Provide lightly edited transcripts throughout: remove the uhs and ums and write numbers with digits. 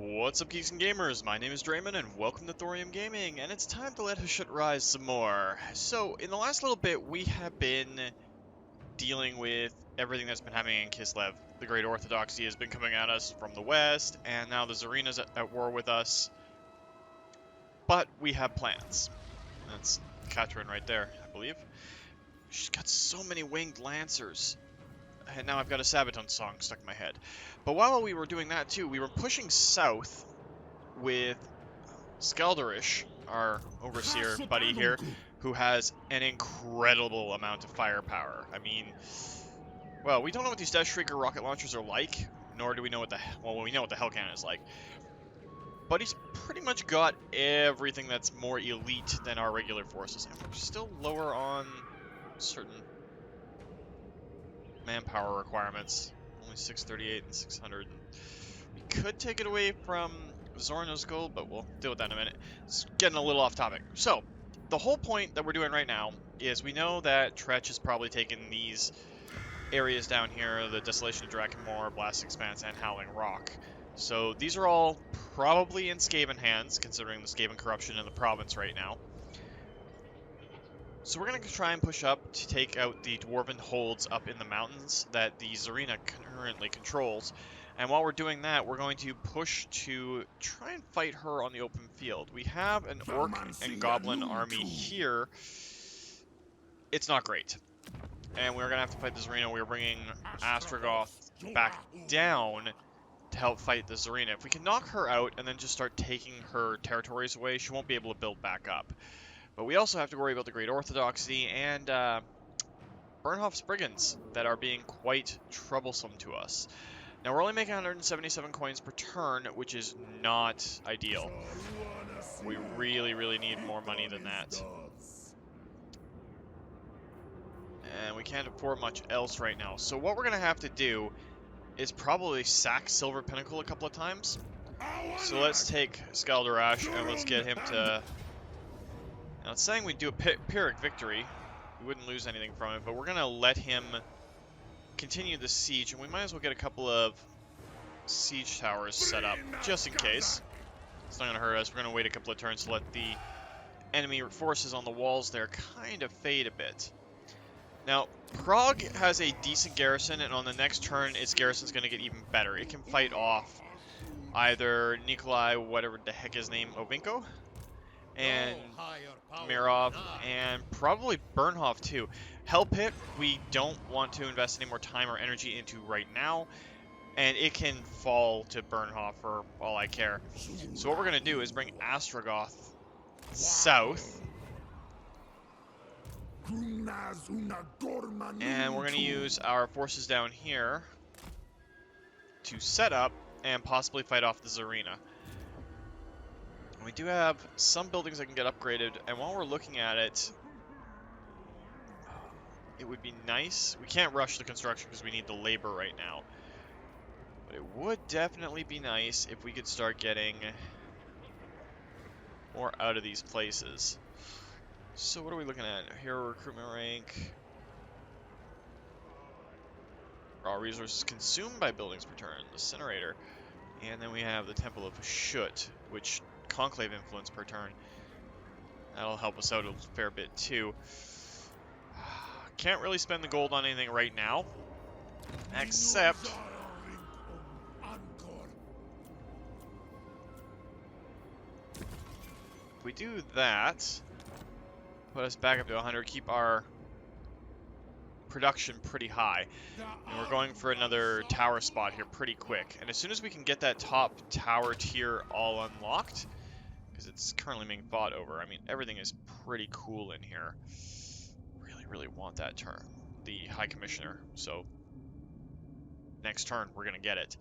What's up, geeks and gamers? My name is Drementfh, and welcome to Thorium Gaming, and it's time to let Hashut rise some more. So, in the last little bit, we have been dealing with everything that's been happening in Kislev. The Great Orthodoxy has been coming at us from the west, and now the Tzarina's at war with us. But we have plans. That's Katrin right there, I believe. She's got so many winged lancers. And now I've got a Sabaton song stuck in my head. But while we were doing that too, we were pushing south with Skalderish, our overseer buddy here, who has an incredible amount of firepower. I mean, well, we don't know what these Death Shrieker rocket launchers are like, nor do we know what the, well, we know what the Hell Cannon is like. But he's pretty much got everything that's more elite than our regular forces, and we're still lower on certain manpower requirements. Only 638 and 600. We could take it away from Zorno's gold, but we'll deal with that in a minute. It's getting a little off topic. So, the whole point that we're doing right now is we know that Tretch has probably taken these areas down here, the Desolation of Drakenmore, Blast Expanse, and Howling Rock. So these are all probably in Skaven hands, considering the Skaven corruption in the province right now. So we're going to try and push up to take out the Dwarven holds up in the mountains that the Tzarina currently controls. And while we're doing that, we're going to push to try and fight her on the open field. We have an Orc and Goblin army here. It's not great. And we're going to have to fight the Tzarina. We're bringing Astragoth back down to help fight the Tzarina. If we can knock her out and then just start taking her territories away, she won't be able to build back up. But we also have to worry about the Great Orthodoxy and Bernhoff's Brigands that are being quite troublesome to us. Now, we're only making 177 coins per turn, which is not ideal. We really, really need more money than that. And we can't afford much else right now. So what we're going to have to do is probably sack Silver Pinnacle a couple of times. So let's take Skalderash and let's get him to... Now, it's saying we do a Pyrrhic victory. We wouldn't lose anything from it, but we're going to let him continue the siege, and we might as well get a couple of siege towers set up, just in case. It's not going to hurt us. We're going to wait a couple of turns to let the enemy forces on the walls there kind of fade a bit. Now, Prague has a decent garrison, and on the next turn, its garrison's going to get even better. It can fight off either Nikolai, whatever the heck his name, Ovinko, and Mirov, and probably Bernhoff too. Hell Pit, we don't want to invest any more time or energy into right now, and it can fall to Bernhoff for all I care. So what we're going to do is bring Astragoth south, and we're going to use our forces down here to set up and possibly fight off the Tzarina. We do have some buildings that can get upgraded, and while we're looking at it, it would be nice. We can't rush the construction because we need the labor right now. But it would definitely be nice if we could start getting more out of these places. So what are we looking at? Hero recruitment rank. Raw resources consumed by buildings per turn. The incinerator. And then we have the Temple of Hashut, which conclave influence per turn. That'll help us out a fair bit too. Can't really spend the gold on anything right now, except if we do that, put us back up to 100, keep our production pretty high. And we're going for another tower spot here pretty quick. And as soon as we can get that top tower tier all unlocked, because it's currently being fought over. I mean, everything is pretty cool in here. Really, really want that turn, the High Commissioner. So next turn, we're going to get it.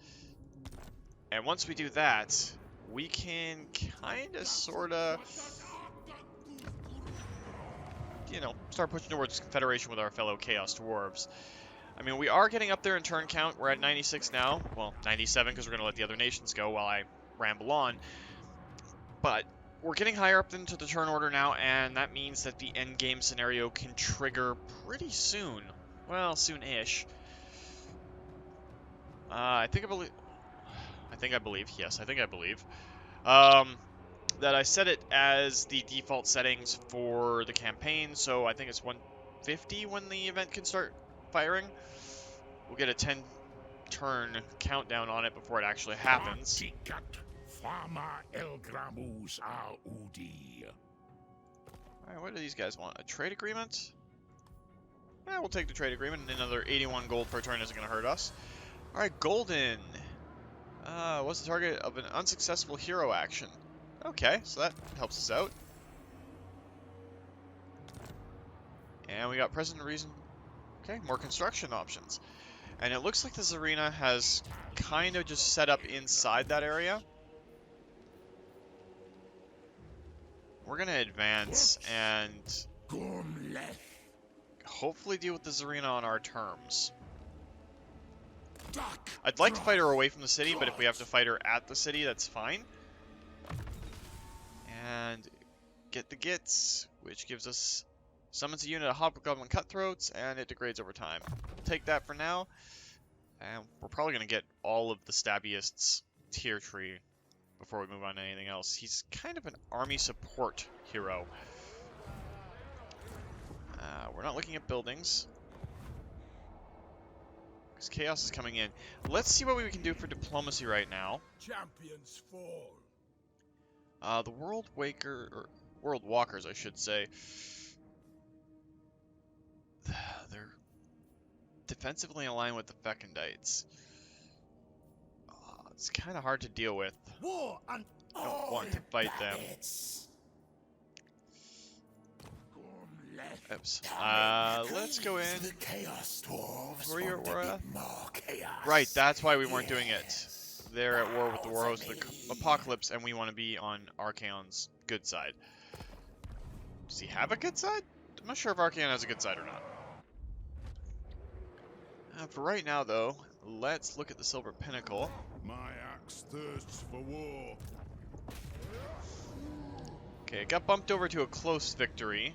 And once we do that, we can kind of, sort of, you know, start pushing towards Confederation with our fellow Chaos Dwarves. I mean, we are getting up there in turn count. We're at 96 now. Well, 97 because we're going to let the other nations go while I ramble on. But we're getting higher up into the turn order now, and that means that the end game scenario can trigger pretty soon. Well, soon-ish. I believe I think I believe. Yes, I think I believe. That I set it as the default settings for the campaign, so I think it's 150 when the event can start firing. We'll get a 10-turn countdown on it before it actually happens. Alright, what do these guys want? A trade agreement? Yeah, we'll take the trade agreement, and another 81 gold per turn isn't going to hurt us. Alright, golden. What's the target of an unsuccessful hero action? Okay, so that helps us out. And we got present reason. Okay, more construction options. And it looks like the Tzarina has kind of just set up inside that area. We're going to advance and hopefully deal with the Tzarina on our terms. I'd like to fight her away from the city, but if we have to fight her at the city, that's fine. And get the Gits, which gives us summons a unit of Hobgoblin Cutthroats, and it degrades over time. We'll take that for now, and we're probably going to get all of the Stabbiest's tier tree before we move on to anything else. He's kind of an army support hero. We're not looking at buildings, because chaos is coming in. Let's see what we can do for diplomacy right now. Champions fall. The World Walkers, I should say. They're defensively aligned with the Fecondites. It's kind of hard to deal with. War and I don't want to fight them. Oops. Let's go in. Right, that's why we weren't doing it. They're at war with the Warhost of the Apocalypse, and we want to be on Archaon's good side. Does he have a good side? I'm not sure if Archaon has a good side or not. For right now, though, let's look at the Silver Pinnacle. my axe thirsts for war. Okay, it got bumped over to a close victory.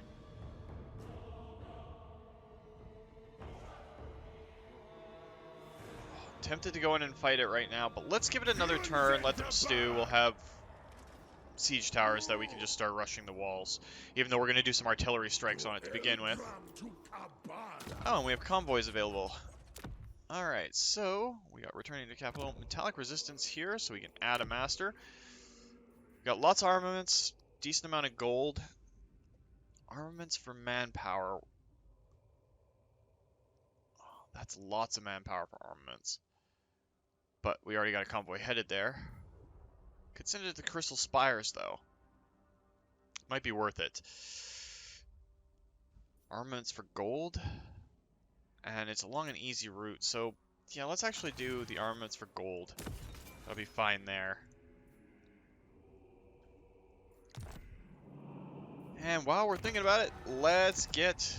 Tempted to go in and fight it right now, but let's give it another turn, let them stew. We'll have siege towers that we can just start rushing the walls, even though we're going to do some artillery strikes on it to begin with. Oh, and we have convoys available. Alright, so we got returning to capital. Metallic resistance here, so we can add a master. We got lots of armaments, decent amount of gold. Armaments for manpower. Oh, that's lots of manpower for armaments. But we already got a convoy headed there. Could send it to the Crystal Spires, though. Might be worth it. Armaments for gold. And it's along an easy route, so yeah, let's actually do the armaments for gold. That'll be fine there. And while we're thinking about it, let's get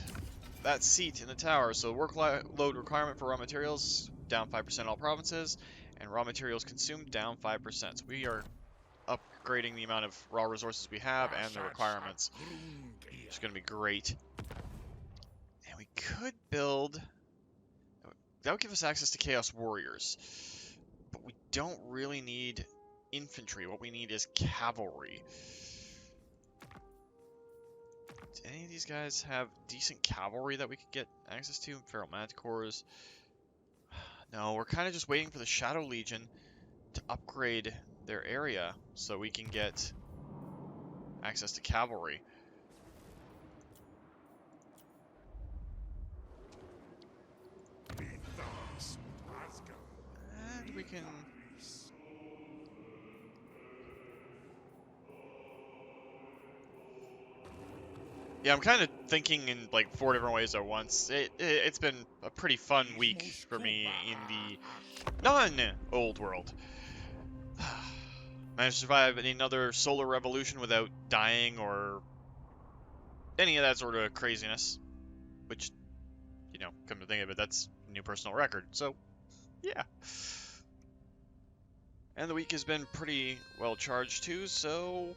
that seat in the tower. So workload requirement for raw materials, down 5% all provinces, and raw materials consumed, down 5%. So we are upgrading the amount of raw resources we have and the requirements, which is going to be great. And we could build... That would give us access to Chaos Warriors, but we don't really need infantry. What we need is cavalry. Do any of these guys have decent cavalry that we could get access to? Feral Manticores? No, we're kind of just waiting for the Shadow Legion to upgrade their area so we can get access to cavalry. And we can... Yeah, I'm kind of thinking in like 4 different ways at once. It's been a pretty fun week for me in the non-old world. Managed to survive another solar revolution without dying or any of that sort of craziness. Which, you know, come to think of it, that's a new personal record. So, yeah. And the week has been pretty well charged too, so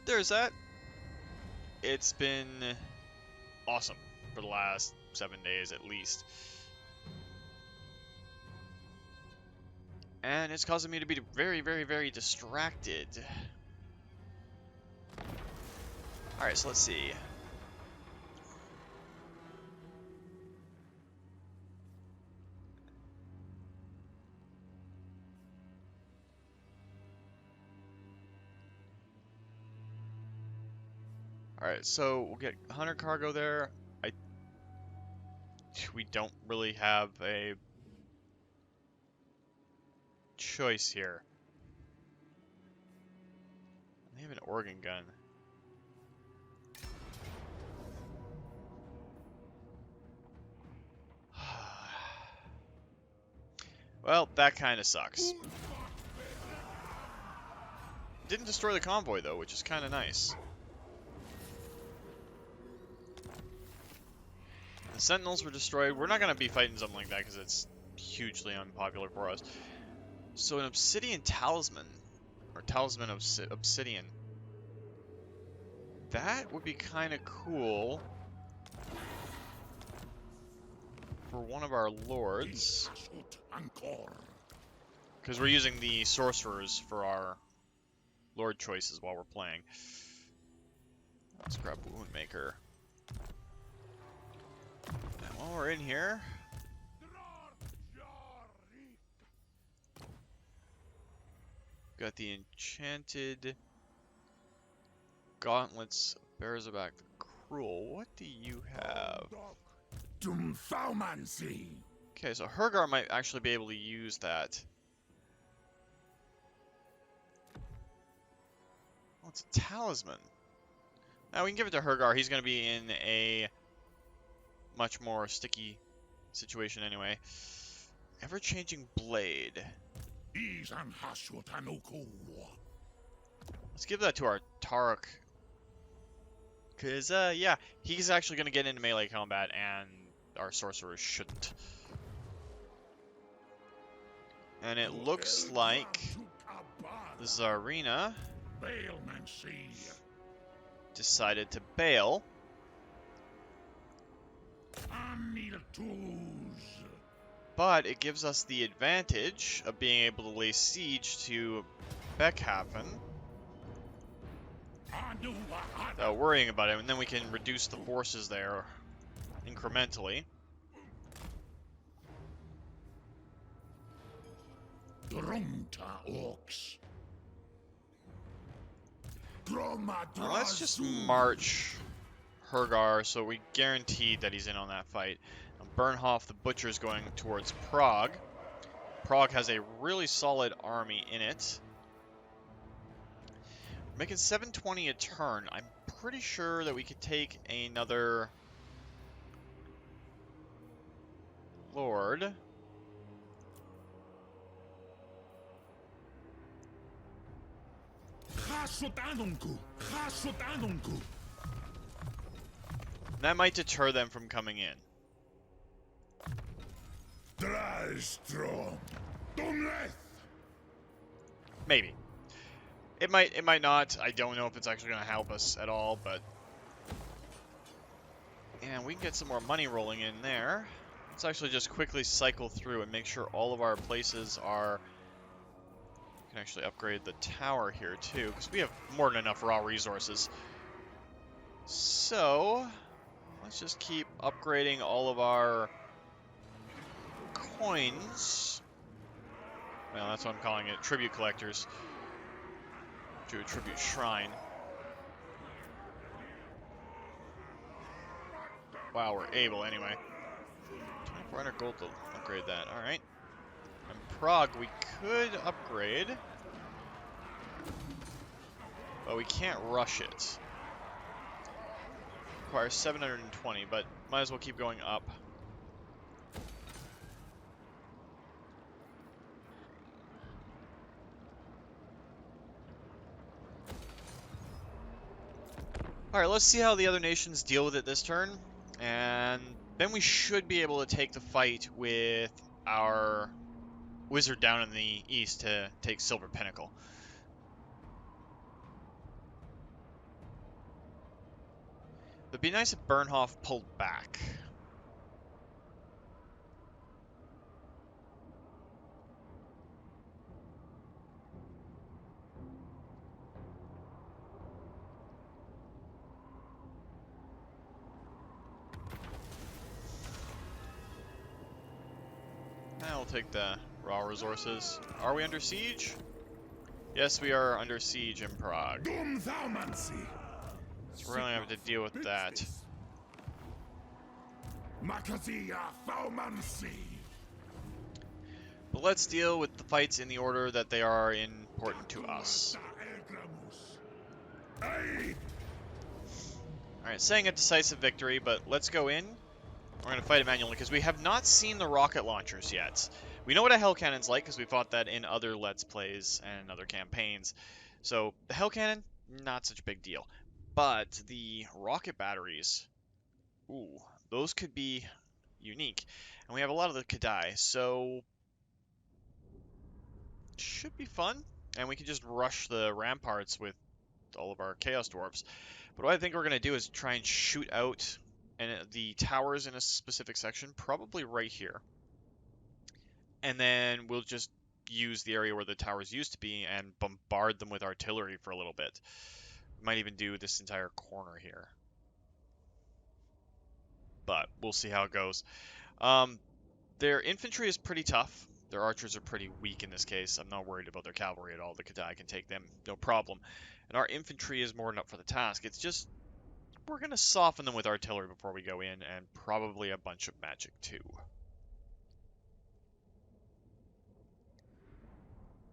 there's that. It's been awesome for the last 7 days at least. And it's causing me to be very, very, very distracted. Alright, so let's see. Alright, so we'll get 100 cargo there. We don't really have a choice here. They have an organ gun. Well, that kind of sucks. Didn't destroy the convoy though, which is kind of nice. The Sentinels were destroyed. We're not going to be fighting something like that because it's hugely unpopular for us. So an obsidian talisman, or talisman of obsidian. That would be kind of cool for one of our lords. Because we're using the sorcerers for our lord choices while we're playing. Let's grab Woundmaker. And while we're in here, got the enchanted gauntlets of Berzabak the Cruel. What do you have? Okay, so Hergar might actually be able to use that. Oh, it's a talisman. Now we can give it to Hergar. He's going to be in a much more sticky situation anyway. Ever-changing blade. Let's give that to our Tarek. Because, yeah, he's actually going to get into melee combat, and our sorcerers shouldn't. And it looks like the Tzarina decided to bail. But it gives us the advantage of being able to lay siege to Beckhaven without worrying about it, and then we can reduce the forces there incrementally. Now let's just march Hergar so we guarantee that he's in on that fight. Bernhoff the Butcher's going towards Prague. Prague has a really solid army in it. We're making 720 a turn. I'm pretty sure that we could take another lord. That might deter them from coming in. Maybe. It might not. I don't know if it's actually going to help us at all, but and we can get some more money rolling in there. Let's actually just quickly cycle through and make sure all of our places are. We can actually upgrade the tower here too, because we have more than enough raw resources. So let's just keep upgrading all of our coins. Well, that's what I'm calling it. Tribute collectors. To a tribute shrine. Wow, we're able anyway. 2,400 gold to upgrade that. Alright. And Prague, we could upgrade. But we can't rush it. Requires 720, but might as well keep going up. Alright, let's see how the other nations deal with it this turn, and then we should be able to take the fight with our wizard down in the east to take Silver Pinnacle. It'd be nice if Bernhoff pulled back. I'll take the raw resources. Are we under siege? Yes, we are under siege in Prague. So we're gonna have to deal with that. But let's deal with the fights in the order that they are important to us. Alright, saying a decisive victory, but let's go in. We're going to fight it manually because we have not seen the rocket launchers yet. We know what a hell cannon's like because we fought that in other Let's Plays and other campaigns. So the hell cannon, not such a big deal. But the rocket batteries, ooh, those could be unique. And we have a lot of the Kadai, so should be fun. And we can just rush the ramparts with all of our Chaos Dwarves. But what I think we're going to do is try and shoot out the towers in a specific section, probably right here. And then we'll just use the area where the towers used to be and bombard them with artillery for a little bit. Might even do this entire corner here. But we'll see how it goes. Their infantry is pretty tough. Their archers are pretty weak in this case. I'm not worried about their cavalry at all. The Kadai can take them, no problem. And our infantry is more than up for the task. It's just, we're going to soften them with artillery before we go in, and probably a bunch of magic too.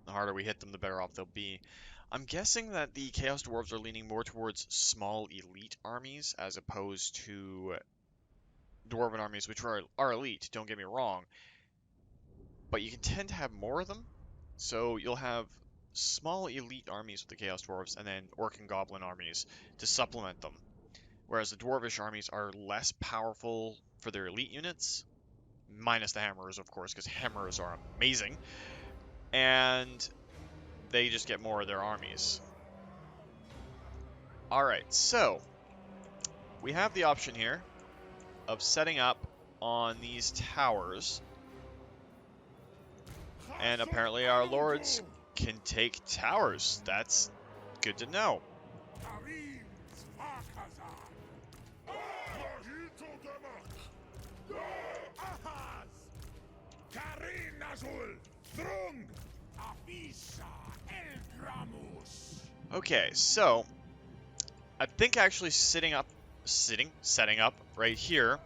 The harder we hit them, the better off they'll be. I'm guessing that the Chaos Dwarves are leaning more towards small elite armies as opposed to Dwarven armies, which are elite, don't get me wrong. But you can tend to have more of them, so you'll have small elite armies with the Chaos Dwarves and then Orc and Goblin armies to supplement them. Whereas the Dwarvish armies are less powerful for their elite units, minus the Hammerers, of course, because Hammerers are amazing. And they just get more of their armies. Alright, so we have the option here of setting up on these towers. And apparently our lords can take towers. That's good to know. Okay, so I think actually setting up right here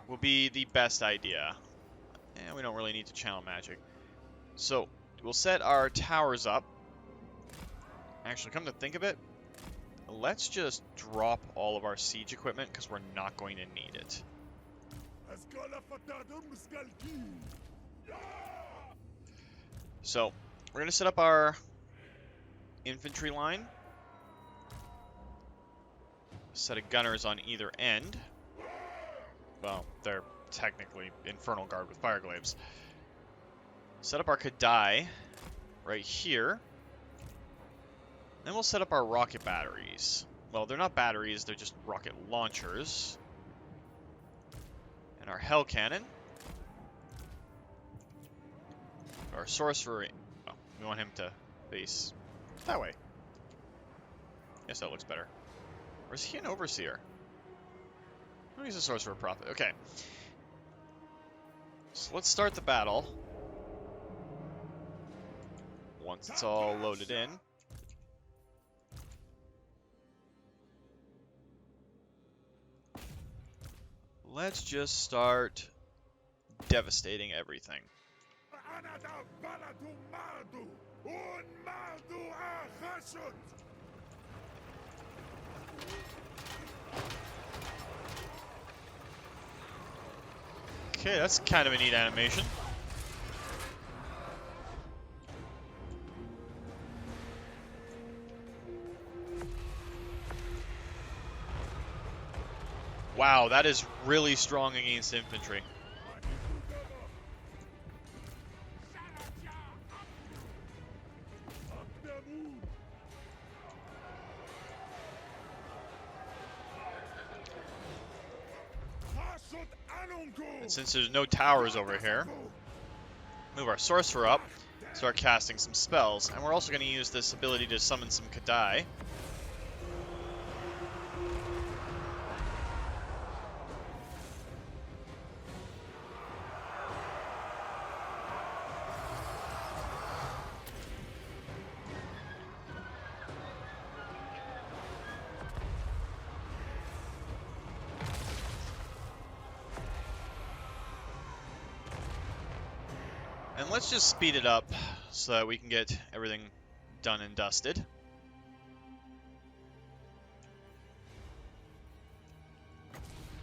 will be the best idea. And we don't really need to channel magic. So we'll set our towers up. Actually, come to think of it, let's just drop all of our siege equipment because we're not going to need it. So we're going to set up our infantry line. Set of gunners on either end. Well, they're technically Infernal Guard with Fire Glaives. Set up our Kadai right here. Then we'll set up our rocket batteries. Well, they're not batteries, they're just rocket launchers. And our Hell Cannon. Our Sorcerer. Oh, we want him to face that way. Yes, that looks better. Or is he an Overseer? Oh, he's a Sorcerer Prophet. Okay. So let's start the battle. Once it's all loaded in. Let's just start devastating everything. Okay, that's kind of a neat animation. Wow, that is really strong against infantry. And since there's no towers over here, move our Sorcerer up, start casting some spells. And we're also going to use this ability to summon some Kadai. let's just speed it up so that we can get everything done and dusted. And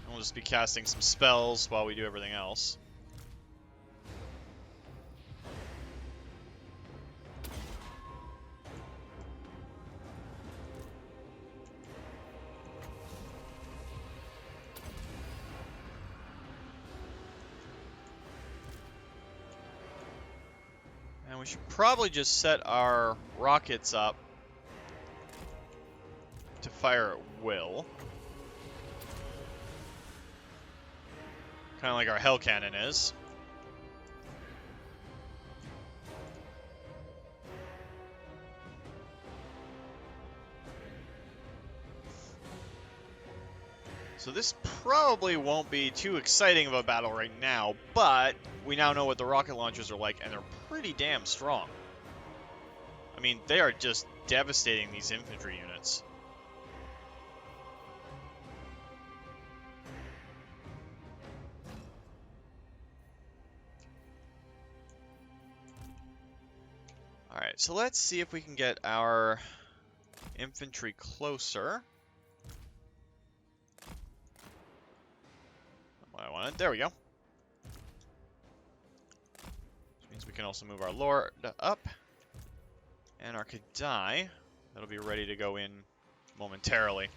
we'll just be casting some spells while we do everything else. And we should probably just set our rockets up to fire at will. Kind of like our hell cannon is. So this probably won't be too exciting of a battle right now, but we now know what the rocket launchers are like, and they're pretty damn strong. I mean, they are just devastating these infantry units. Alright, so let's see if we can get our infantry closer. What I wanted. There we go. Which means we can also move our Lord up. And our Kadai. That'll be ready to go in momentarily.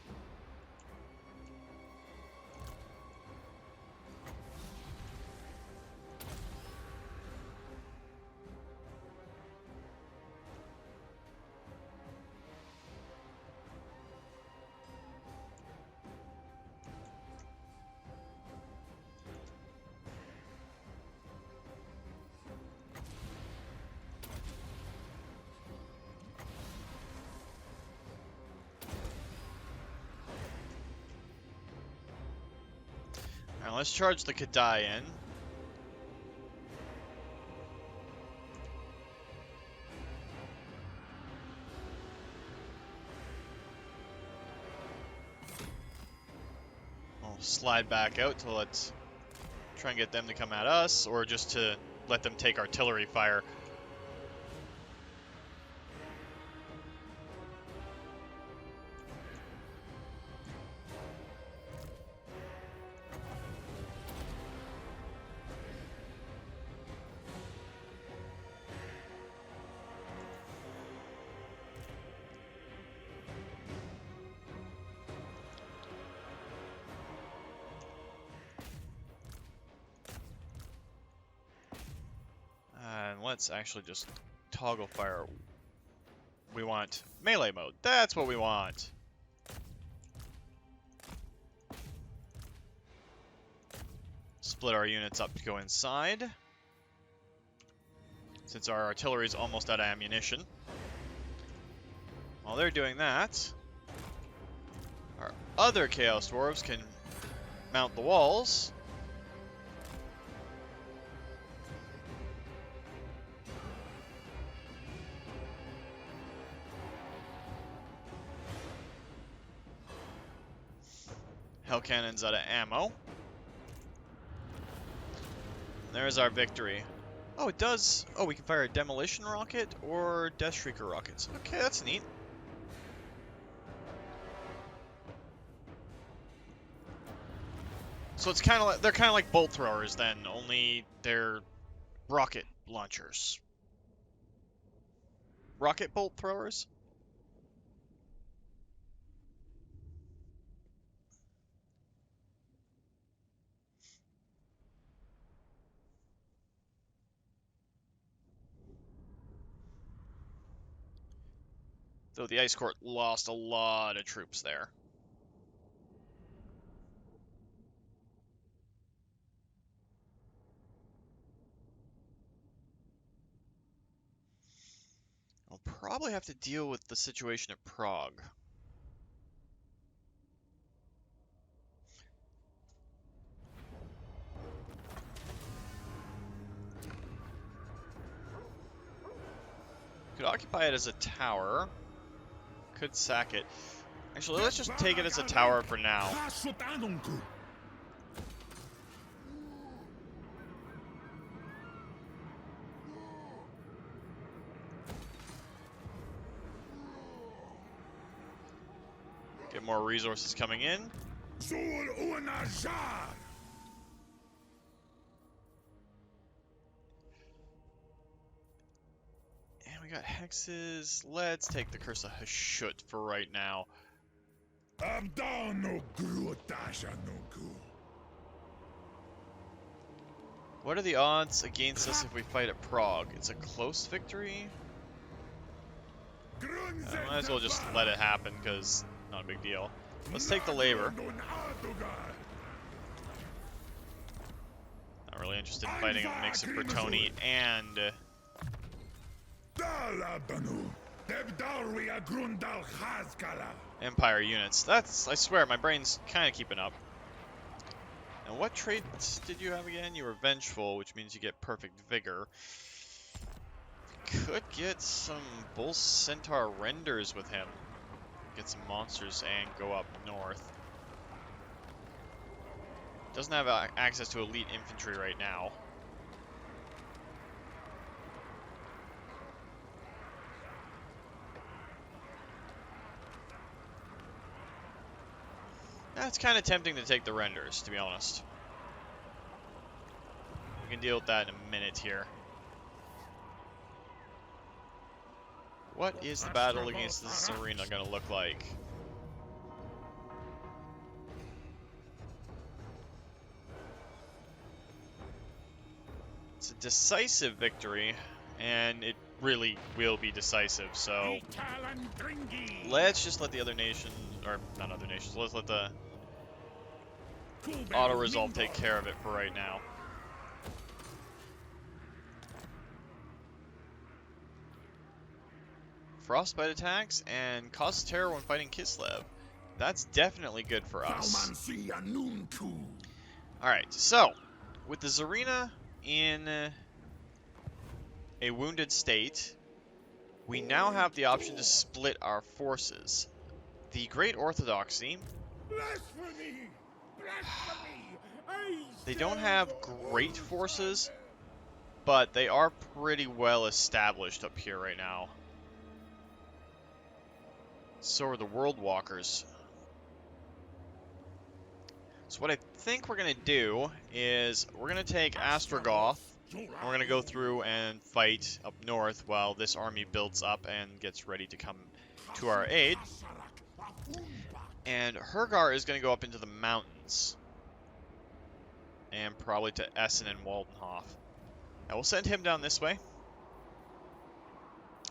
Now let's charge the Kadai in. We'll slide back out to let's try and get them to come at us, or just to let them take artillery fire. And let's actually just toggle fire. We want melee mode. That's what we want. Split our units up to go inside, since our artillery is almost out of ammunition. While they're doing that, our other Chaos Dwarves can mount the walls. Hell cannon's out of ammo. There's our victory. Oh, it does. Oh, we can fire a demolition rocket or Death Shrieker rockets. Okay, that's neat. So it's kind of like, they're kind of like bolt throwers then, only they're rocket launchers. Rocket bolt throwers? Though the Ice Court lost a lot of troops there. I'll probably have to deal with the situation at Prague. Could occupy it as a tower. Could sack it. Actually, let's just take it as a tower for now. get more resources coming in. Zul una jar. And we got hexes. Let's take the Curse of Hashut for right now. Abdano grutasha no gu. What are the odds against us if we fight at Prague? It's a close victory? I might as well just let it happen, because not a big deal. Let's take the labor. Not really interested in fighting a mix of Bertoni and... Empire units. That's, I swear, my brain's kind of keeping up. And what traits did you have again? You were vengeful, which means you get perfect vigor. Could get some Bull Centaur renders with him. Get some monsters and go up north. Doesn't have access to elite infantry right now. It's kind of tempting to take the renders, to be honest. We can deal with that in a minute here. What is the battle against the Tzarina going to look like? It's a decisive victory, and it really will be decisive, so let's just let the other nations, or not other nations, let's let the auto-resolve take care of it for right now. Frostbite attacks and causes terror when fighting Kislev. That's definitely good for us. Alright, so, with the Tzarina in a wounded state, we now have the option to split our forces. The Great Orthodoxy, they don't have great forces, but they are pretty well established up here right now. So are the World Walkers. So what I think we're going to do is we're going to take Astrogoth, and we're going to go through and fight up north while this army builds up and gets ready to come to our aid. And Hergar is going to go up into the mountains. And probably to Essen and Waldenhof. Now we'll send him down this way.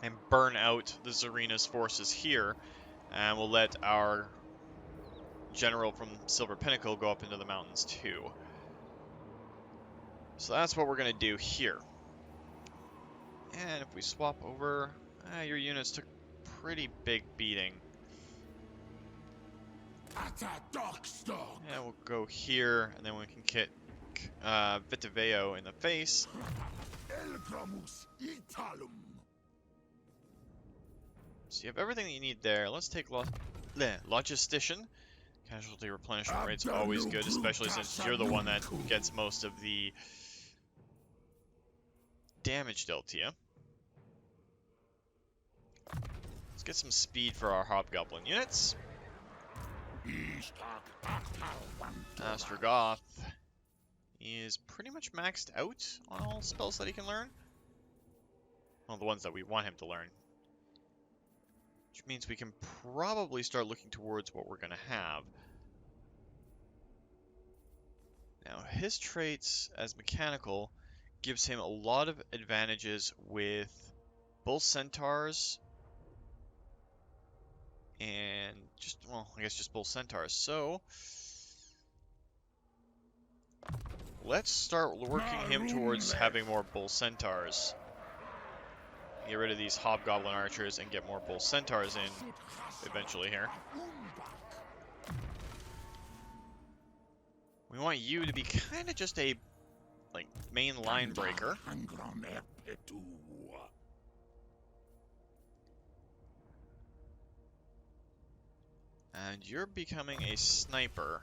And burn out the Tzarina's forces here. And we'll let our general from Silver Pinnacle go up into the mountains too. So that's what we're going to do here. And if we swap over, your units took a pretty big beating. Yeah, we'll go here, and then we can kick Vitiveo in the face. So you have everything that you need there. Let's take Logistician. Casualty replenishment rate's always good, especially since you're the one that gets most of the damage dealt to you. Let's get some speed for our Hobgoblin units. Astrogoth is pretty much maxed out on all spells that he can learn. Well, the ones that we want him to learn. Which means we can probably start looking towards what we're going to have. Now, his traits as mechanical gives him a lot of advantages with Bull Centaurs and just, well, I guess just Bull Centaurs. So, let's start working him towards having more Bull Centaurs. Get rid of these Hobgoblin Archers and get more Bull Centaurs in eventually here. We want you to be kind of just a, like, main line breaker. And you're becoming a sniper.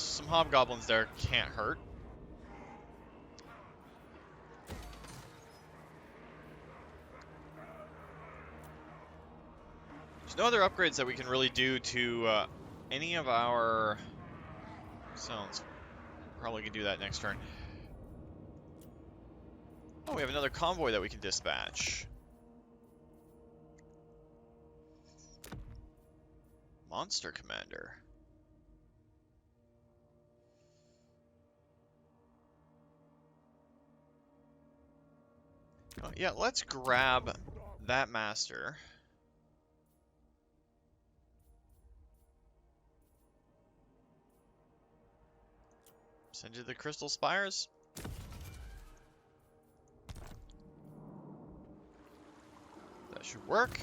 some hobgoblins there can't hurt. There's no other upgrades that we can really do to any of our zones. Probably can do that next turn. Oh, we have another convoy that we can dispatch. Monster Commander. Oh, yeah, let's grab that master. Send you the Crystal Spires. That should work.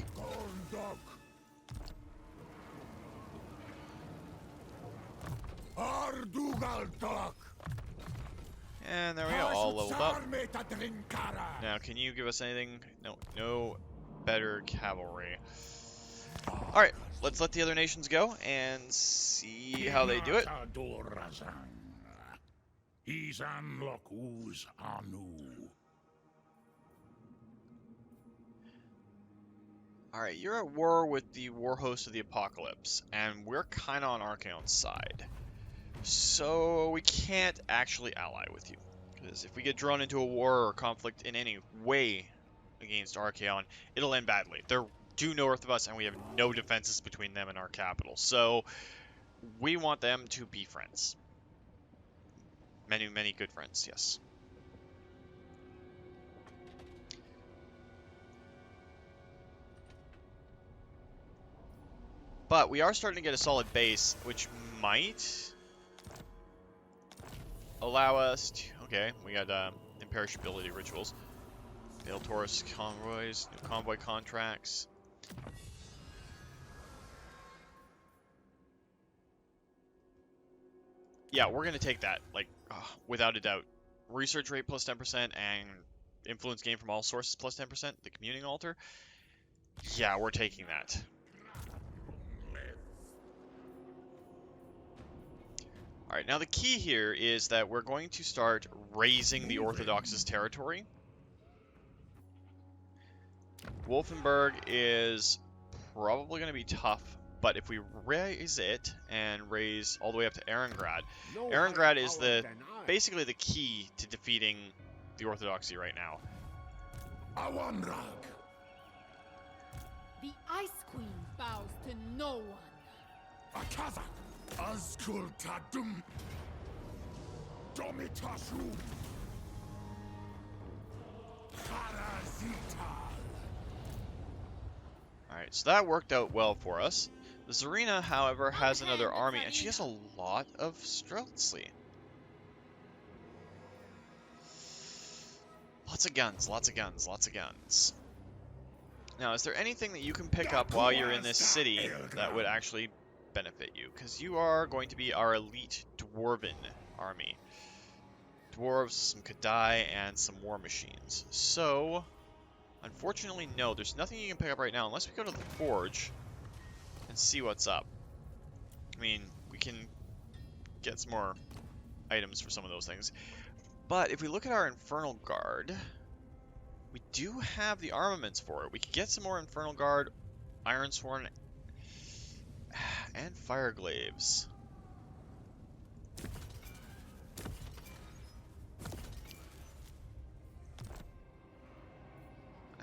And there we go, all leveled up. Now, can you give us anything? No, no better cavalry. Alright, let's let the other nations go and see how they do it. Alright, you're at war with the war host of the Apocalypse, and we're kind of on Archaon's side. So we can't actually ally with you. Because if we get drawn into a war or conflict in any way against Archaon, it'll end badly. They're due north of us, and we have no defenses between them and our capital. So we want them to be friends. Many, many good friends, yes. But we are starting to get a solid base, which might allow us to... Okay, we got imperishability rituals. Veil Taurus convoys, new convoy contracts. Yeah, we're going to take that, like, without a doubt. Research rate plus 10% and influence gained from all sources plus 10%, the communing altar. Yeah, we're taking that. Alright, now the key here is that we're going to start raising the Orthodox's territory. Wolfenburg is probably going to be tough, but if we raise it and raise all the way up to Ehrengrad, Ehrengrad is basically the key to defeating the Orthodoxy right now. The Ice Queen bows to no one. Ascultadum Domitashu Parasital. Alright, so that worked out well for us. The Tzarina, however, has another army, and she has a lot of Streltsy. Lots of guns, lots of guns, lots of guns. Now, is there anything that you can pick up while you're in this city that would actually benefit you? Because you are going to be our elite Dwarven army. Dwarves, some Kadai, and some war machines. So, unfortunately, no. There's nothing you can pick up right now unless we go to the Forge and see what's up. I mean, we can get some more items for some of those things. But if we look at our Infernal Guard, we do have the armaments for it. We could get some more Infernal Guard, Ironsworn, and Fireglaves.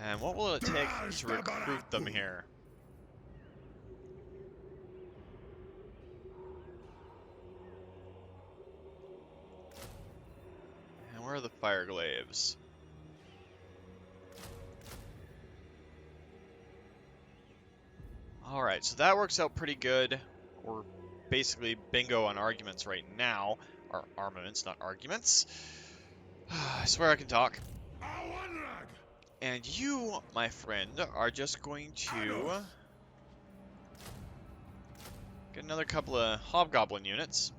And what will it take to recruit them here? And where are the Fireglaves? Alright, so that works out pretty good. We're basically bingo on arguments right now. Or armaments, not arguments. I swear I can talk. And you, my friend, are just going to get another couple of Hobgoblin units.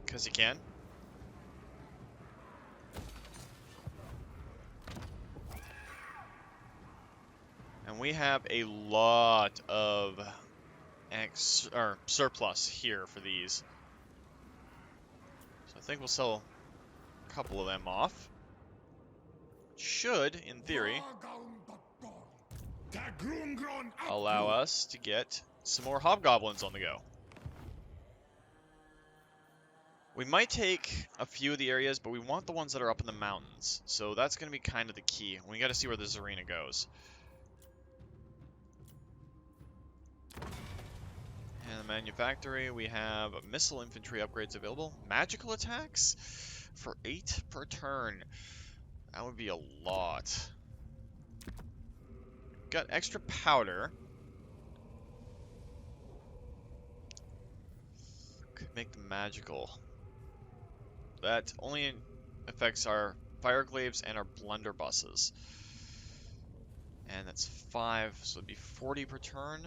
Because you can. And we have a lot of surplus here for these. I think we'll sell a couple of them off. Should, in theory, allow us to get some more hobgoblins on the go. We might take a few of the areas, but we want the ones that are up in the mountains. So that's going to be kind of the key. We got to see where the Tzarina goes. And the manufactory, we have missile infantry upgrades available. Magical attacks for 8 per turn. That would be a lot. Got extra powder. Could make them magical. That only affects our fire glaives and our blunderbusses. And that's 5, so it'd be 40 per turn.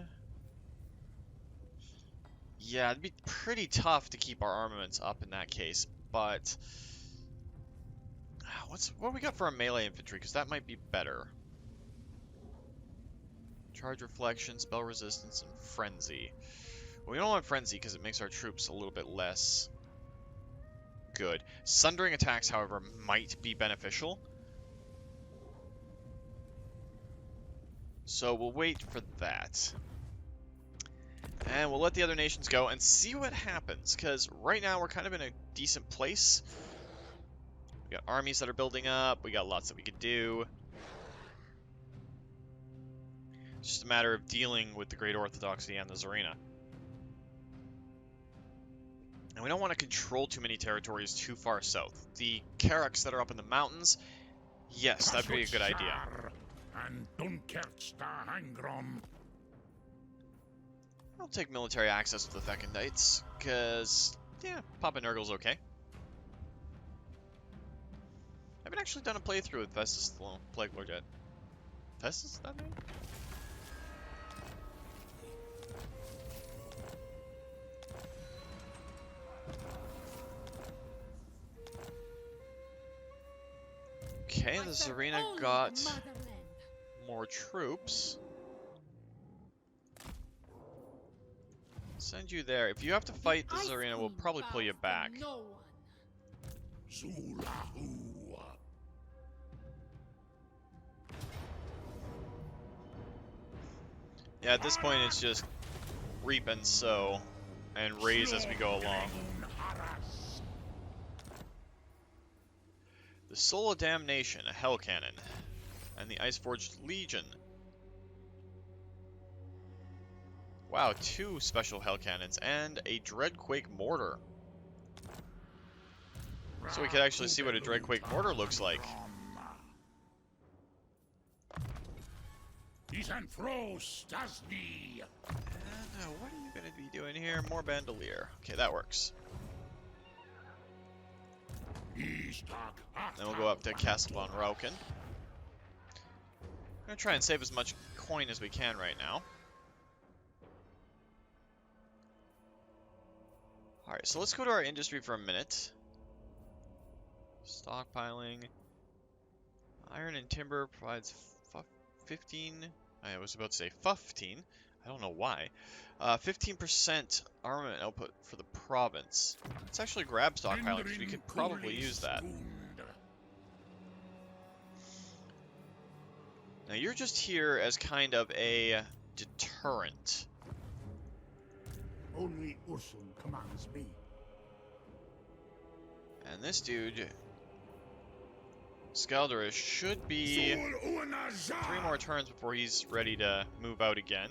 Yeah, it'd be pretty tough to keep our armaments up in that case, but what we got for our melee infantry? Because that might be better. Charge reflection, spell resistance, and frenzy. Well, we don't want frenzy because it makes our troops a little bit less good. Sundering attacks, however, might be beneficial. So we'll wait for that. And we'll let the other nations go and see what happens, because right now we're kind of in a decent place. We got armies that are building up, we got lots that we could do. It's just a matter of dealing with the Great Orthodoxy and the Tzarina. And we don't want to control too many territories too far south. The Karuks that are up in the mountains, yes, that'd be a good idea. I'll take military access with the Thekendites, because, yeah, Papa Nurgle's okay. I haven't actually done a playthrough with Festus the Plague Lord yet. Festus, is that name? Okay, the Tzarina got more troops. Send you there. If you have to fight the Tzarina, we'll probably pull you back. Yeah, at this point it's just reap and sow and raise as we go along. The Soul of Damnation, a Hell Cannon, and the Iceforged Legion. Wow, 2 special Hell Cannons and a Dreadquake Mortar. So we could actually see what a Dreadquake Mortar looks like. And what are you going to be doing here? More Bandolier. Okay, that works. Then we'll go up to Castle von Rauken. I'm going to try and save as much coin as we can right now. Alright, so let's go to our industry for a minute. Stockpiling. Iron and timber provides 15. I was about to say 15. I don't know why. 15% armament output for the province. Let's actually grab stockpiling because we could probably use that. Now you're just here as kind of a deterrent. Only Ursun commands me. And this dude, Skaldurish, should be 3 more turns before he's ready to move out again.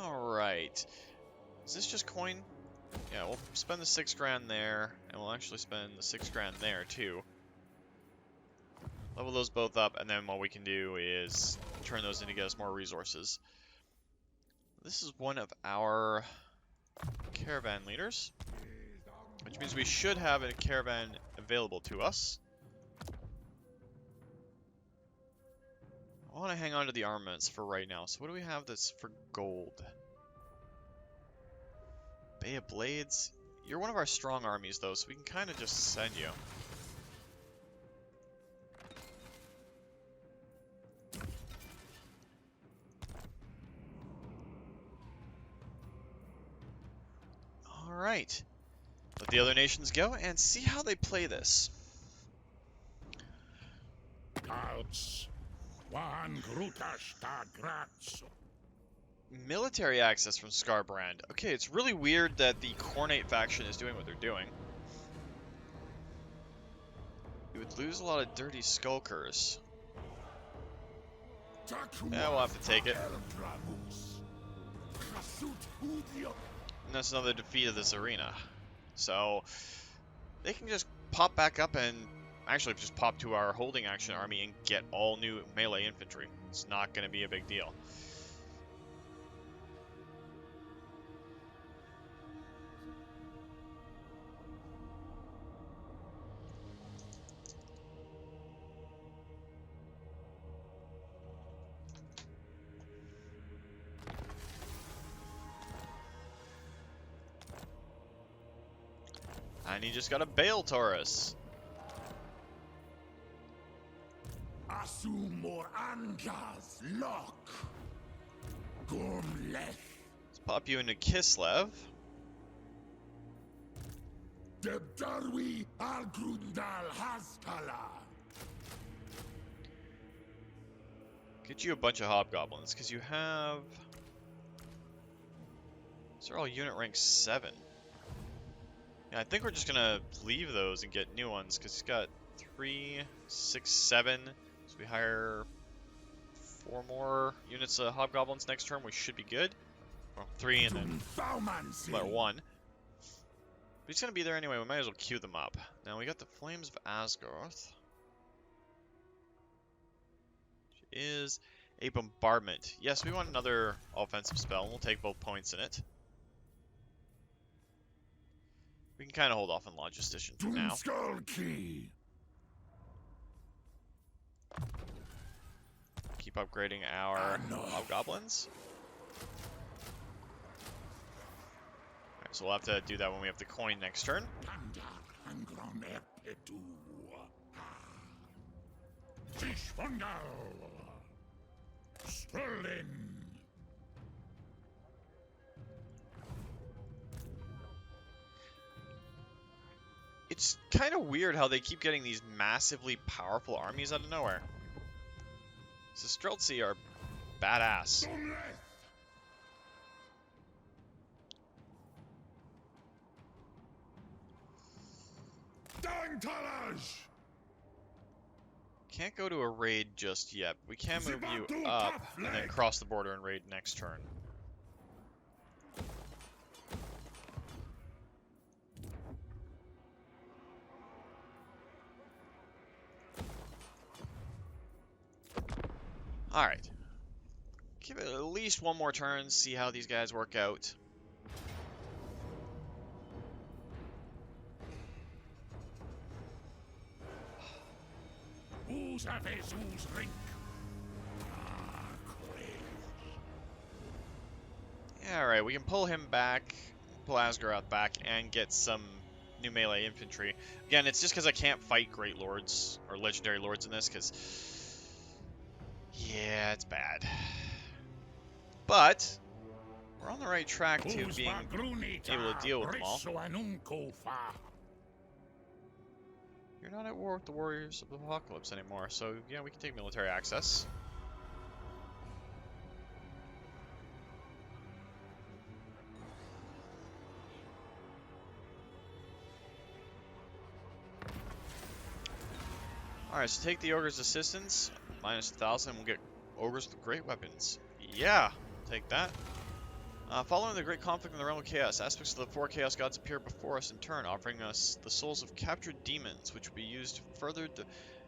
Alright. Is this just coin? Yeah, we'll spend the 6 grand there, and we'll actually spend the 6 grand there too. Level those both up, and then what we can do is turn those in to get us more resources. This is one of our caravan leaders, which means we should have a caravan available to us. I want to hang on to the armaments for right now, so what do we have that's for gold? Bay of Blades? You're one of our strong armies, though, so we can kind of just send you. Alright. Let the other nations go and see how they play this. Military access from Scarbrand. Okay, it's really weird that the Cornate faction is doing what they're doing. You would lose a lot of dirty skulkers. Yeah, we'll have to take it. And that's another defeat of the Tzarina. So, they can just pop back up and actually just pop to our holding action army and get all new melee infantry. It's not going to be a big deal. And he just got a Bale Taurus. Let's pop you into Kislev. Get you a bunch of hobgoblins, because you have... These are all unit rank 7. Yeah, I think we're just gonna leave those and get new ones, because he's got 3, 6, 7. So we hire 4 more units of hobgoblins next turn, we should be good. Well, 3 and then let 1. But he's gonna be there anyway, we might as well queue them up. Now we got the Flames of Asgarth. Which is a bombardment. Yes, we want another offensive spell, and we'll take both points in it. We can kind of hold off on Logistician for now. Keep upgrading our hobgoblins. Alright, so we'll have to do that when we have the coin next turn. It's kind of weird how they keep getting these massively powerful armies out of nowhere. The Streltsy are badass. Can't go to a raid just yet. We can move you up and then cross the border and raid next turn. Alright. Give it at least one more turn, see how these guys work out. Yeah, alright, we can pull him back, pull Asgaroth back, and get some new melee infantry. Again, it's just because I can't fight Great Lords, or Legendary Lords in this, because... yeah, it's bad. But, we're on the right track to being able to deal with them all. You're not at war with the Warriors of the Apocalypse anymore, so yeah, we can take military access. Alright, so take the Ogre's Assistance, minus 1,000, we'll get Ogres with great weapons. Yeah, take that. Following the great conflict in the realm of chaos, aspects of the 4 chaos gods appear before us in turn, offering us the souls of captured demons, which will be used to further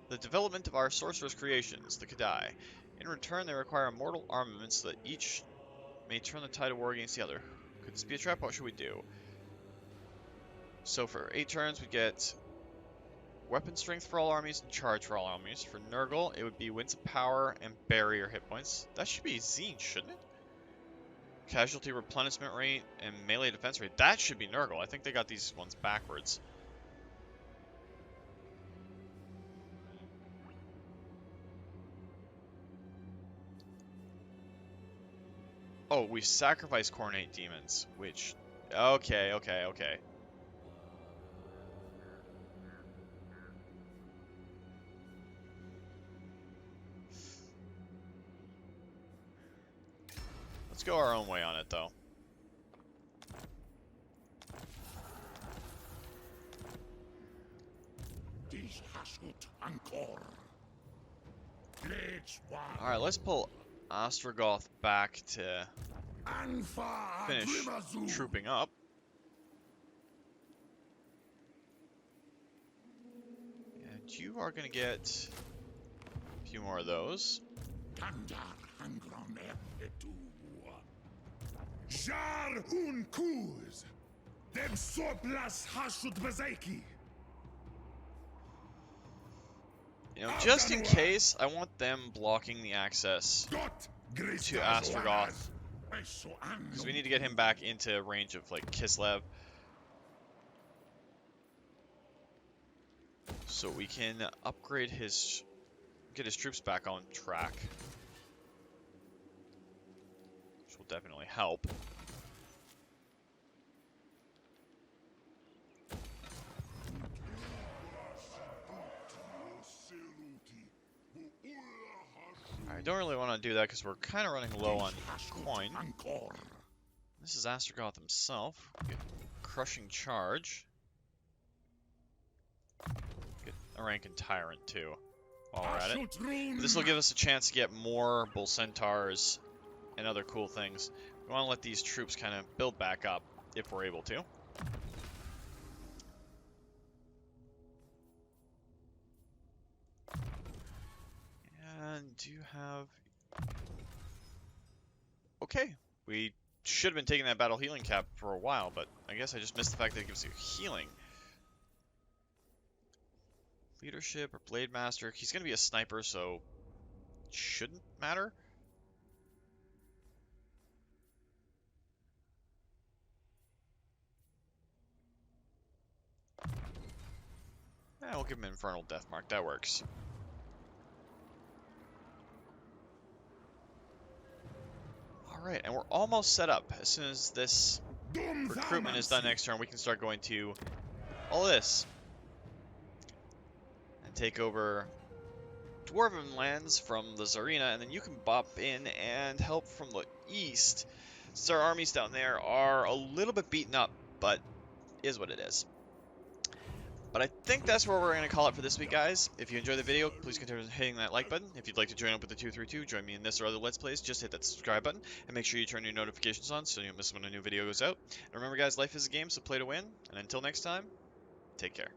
the development of our sorcerer's creations, the Kadai. In return, they require immortal armaments so that each may turn the tide of war against the other. Could this be a trap? What should we do? So for 8 turns, we get weapon strength for all armies and charge for all armies. For Nurgle, it would be Winds of Power and barrier hit points. That should be Zine, shouldn't it? Casualty replenishment rate and melee defense rate. That should be Nurgle. I think they got these ones backwards. Oh, we sacrifice Cornate Demons, which Okay, okay, okay. Let's go our own way on it, though. Dies Hashut Ankor. Alright, let's pull Ostrogoth back to finish trooping up. And you are going to get a few more of those. Jar un kuz. Dem soplas Hashut Bezaiki. You know, just in case, I want them blocking the access to Ostrogoth. Because we need to get him back into range of, like, Kislev. So we can upgrade his... get his troops back on track. Which will definitely help. I don't really want to do that because we're kind of running low on coin. This is Ostrogoth himself. Get Crushing Charge. Get a rank in Tyrant too, while we're at it. This will give us a chance to get more Bull Centaurs and other cool things. We want to let these troops kind of build back up, if we're able to. And do you have... Okay, we should have been taking that battle healing cap for a while, but I guess I just missed the fact that it gives you healing. Leadership or Blade Master. He's going to be a sniper, so it shouldn't matter. We'll give him Infernal Death Mark. That works. Alright, and we're almost set up. As soon as this recruitment is done next turn, we can start going to all this. And take over Dwarven lands from the Tzarina, and then you can bop in and help from the east. Since our armies down there are a little bit beaten up, but is what it is. But I think that's where we're going to call it for this week, guys. If you enjoyed the video, please consider hitting that like button. If you'd like to join up with the 232, join me in this or other Let's Plays, just hit that subscribe button. And make sure you turn your notifications on so you don't miss when a new video goes out. And remember, guys, life is a game, so play to win. And until next time, take care.